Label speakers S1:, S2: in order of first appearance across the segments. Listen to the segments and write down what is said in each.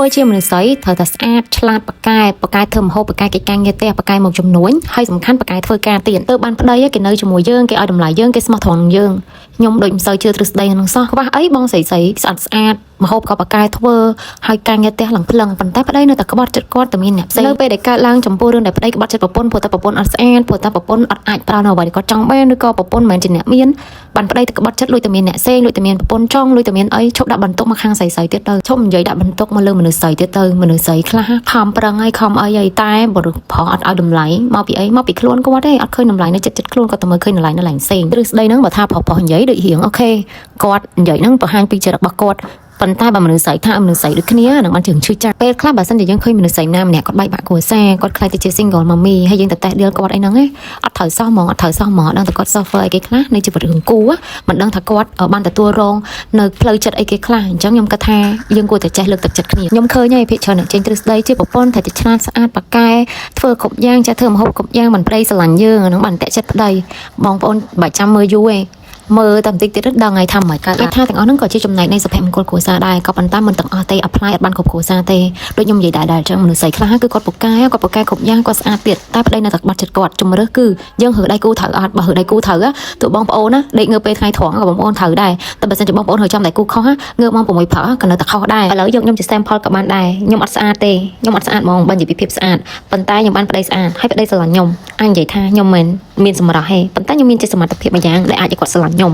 S1: ធ្វើជាមនុស្សស្រីត្រូវតែស្អាតឆ្លាតប៉កែធ្វើម្ហូបប៉កែកិច្ចការងារផ្ទះប៉កែមកជំនួញហើយសំខាន់ប៉កែធ្វើការទៀតទៅបានប្តីគេនៅជាមួយយើងគេឲ្យតម្លៃយើងគេស្មោះត្រង់យើងខ្ញុំដូចមិនសូវជឿទ្រឹស្ដីនឹងសោះខ្វះអីបងស្រីស្អាតម្ហូបក៏ប៉កែធ្វើហើយការងារផ្ទះឡើងភ្លឹងប៉ុន្តែប្តីនៅតែក្បត់ចិត្តគាត់តែមានអ្នកផ្សេងនៅពេលដែលកើតឡើងចំពោះរឿងដែលប្តីក្បត់ចិត្តប្រពន្ធព្រោះតែប្រពន្ធអត់ស្អាតព្រោះតែប្រពន្ធអត់អាចប្រើនៅអ្វីដែលគាត់ចង់បានឬក៏ប្រពន្ធមិនមែនជាអ្នកមានបានប្តីទៅក្បត់ចិត្តលួចតែមានអ្នកផ្សេងលួចតែមានប្រពន្ធចង់លួចតែមានអីឈប់ដាក់បន្ទុកមកខាងស្រីទៀតទៅឈប់និយាយដាក់បន្ទុកមកលើមនុស្សស្រីទៀតទៅមនុស្សស្រីខ្លះខំប្រឹងហើយខំអីតែបើប្រុសអត់ឲ្យតម្លៃមកពីអីមកពីខ្លួនគាត់ទេអត់ឃើញតម្លៃនៅចិត្តខ្លួនគាត់តែមើលឃើញតម្លៃនៅឡើងផ្សេងទ្រឹស្ដីហ្នឹងបើថាប្រុសនិយាយដូចរៀងអូខេគាត់និយាយហ្នឹងបង្ហាញពីចិត្តរបស់គាត់ប៉ុន្តែបើមនុស្សស្រីថាមនុស្សស្រីដូចគ្នានឹងបានជឿឈឺចាក់ពេលខ្លះបើសិនជាយើងឃើញមនុស្សស្រីណាម្នាក់គាត់បែកបាក់គ្រួសារគាត់ខ្លាចទៅជា single mommy ហើយយើងទៅតេះដៀលគាត់អីហ្នឹងឯងអត់ត្រូវសោះហ្មងអត់ត្រូវសោះហ្មងដឹងតែគាត់ suffer អីគេខ្លះនៃជីវិតរឿងគូមិនដឹងថាគាត់បានទទួលរងនៅផ្លូវចិត្តអីគេខ្លះអញ្ចឹងខ្ញុំគិតថាយើងគួរតែចេះលើកទឹកចិត្តគ្នាខ្ញុំឃើញហើយភាគច្រើនអ្នកចេញទ្រឹស្ដីជាប្រពន្ធតែឆ្លាតស្អាតប៉កែធ្វើគ្រប់យ៉ាងចេះធ្វើម្ហូបគ្រប់យ៉ាងមិនប្តីស្រឡាញ់យើងហ្នឹងបានតែចិត្តប្តីបងប្អូនបាច់ចាំមើលយូរឯងមើលតែបន្តិចទៀតដឹងហើយថាមិនកើតថាទាំងអស់ហ្នឹងក៏ជាចំណែកនៃសុភមង្គលគ្រួសារដែរក៏ប៉ុន្តែមិនទាំងអស់ទេ apply អត់បានគ្រប់គ្រួសារទេដូចខ្ញុំនិយាយដែរអញ្ចឹងមនុស្សស្រីខ្លះគឺគាត់ពូកែគ្រប់យ៉ាងគាត់ស្អាតទៀតតែប្តីនៅតែក្បត់ចិត្តគាត់ជំរឿសគឺយើងរើដៃគូត្រូវអត់បើរើដៃគូត្រូវទោះបងប្អូនណាដេកងើបពេលថ្ងៃត្រង់ក៏បងប្អូនត្រូវដែរតែបើសិនជាបងប្អូនរើចាំដៃគូខុសងើបមក6ព្រឹកក៏នៅតែខុសដែរឥឡូវយកខ្ញុំជា sample ក៏បានដែរខ្ញុំអត់ស្អាតទេខ្ញុំអត់ស្អាតហ្មងបើនិយាយពីភាពស្អាតប៉ុន្តែខ្ញុំបានប្តីស្អាតហើយប្តីស្រឡាញ់ខ្ញុំអាចនិយាយថាខ្ញុំមិនមានសម្រស់ទេប៉ុន្តែខ្ញុំមានចិត្តសមត្ថភាពមួយយ៉ាងដែលអាចឲ្យគាត់ស្រឡាញ់ខ្ញុំ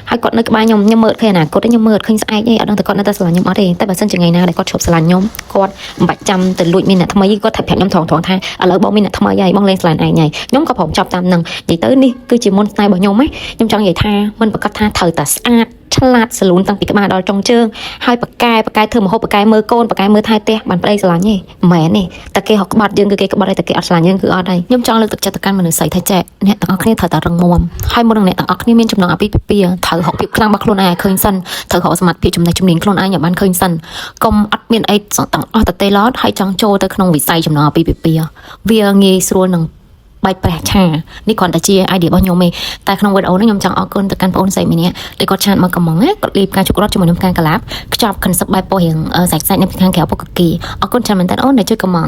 S1: ហើយគាត់នៅក្បែរខ្ញុំមើលឃើញអនាគតខ្ញុំមើលឃើញស្អែកទេអត់ដឹងតែគាត់នៅតែស្រឡាញ់ខ្ញុំអត់ទេតែបើសិនជាថ្ងៃណាដែលគាត់ឈប់ស្រឡាញ់ខ្ញុំគាត់មិនបាច់ចាំទៅលួចមានអ្នកថ្មីគាត់ថាប្រាប់ខ្ញុំត្រង់ថាឥឡូវបងមានអ្នកថ្មីហើយបងលែងស្រឡាញ់ឯងហើយខ្ញុំក៏ព្រមចាប់តាមនឹងនិយាយទៅនេះគឺជាមុនស្នេហ៍របស់ខ្ញុំហ៎ខ្ញុំចង់និយាយថាមិនប្រកាសថាត្រូវតែស្អាតឆ្លាតសលូនតាំងពីក្បាលដល់ចុងជើងហើយប៉កែធ្វើម្ហូបប៉កែមើលកូនប៉កែមើលថែផ្ទះបានប្តីស្រឡាញ់ទេមិនមែនទេតែគេហកក្បត់យើងគឺគេក្បត់តែគេអត់ស្រឡាញ់យើងគឺអត់ហើយខ្ញុំចង់លើកទឹកចិត្តទៅកាន់មនុស្សស្រីថាចេះអ្នកទាំងអស់គ្នាត្រូវតែរឹងមាំហើយមុននឹងអ្នកទាំងអស់គ្នាមានចំណងអាពាហ៍ពិពាហ៍ត្រូវរកភាពខ្លាំងរបស់ខ្លួនឯងឲ្យឃើញសិនត្រូវរកសមត្ថភាពចំណេះជំនាញខ្លួនឯងឲ្យបានឃើញសិនកុំអត់មានអីទាំងអស់តែទេឡតហើយចង់ចូលទៅក្នុងវិស័យចំណងអាពាហ៍ពិពាហ៍វាងាយស្រួលនឹងបែកប្រះឆានេះគ្រាន់តែជា idea របស់ខ្ញុំទេតែក្នុងវីដេអូនេះខ្ញុំចង់អរគុណទៅកាន់បងអូនស្រីម្នាក់ដែលគាត់ឆាតមកកំងគាត់លេបការជក់រត់ជាមួយនឹងផ្កាកាឡាបខ្ចប់ concept បែបពោះរៀងសាច់នៅខាងក្រៅពុកគីអរគុណច្រើនមែនតើអូនដែលជួយកំង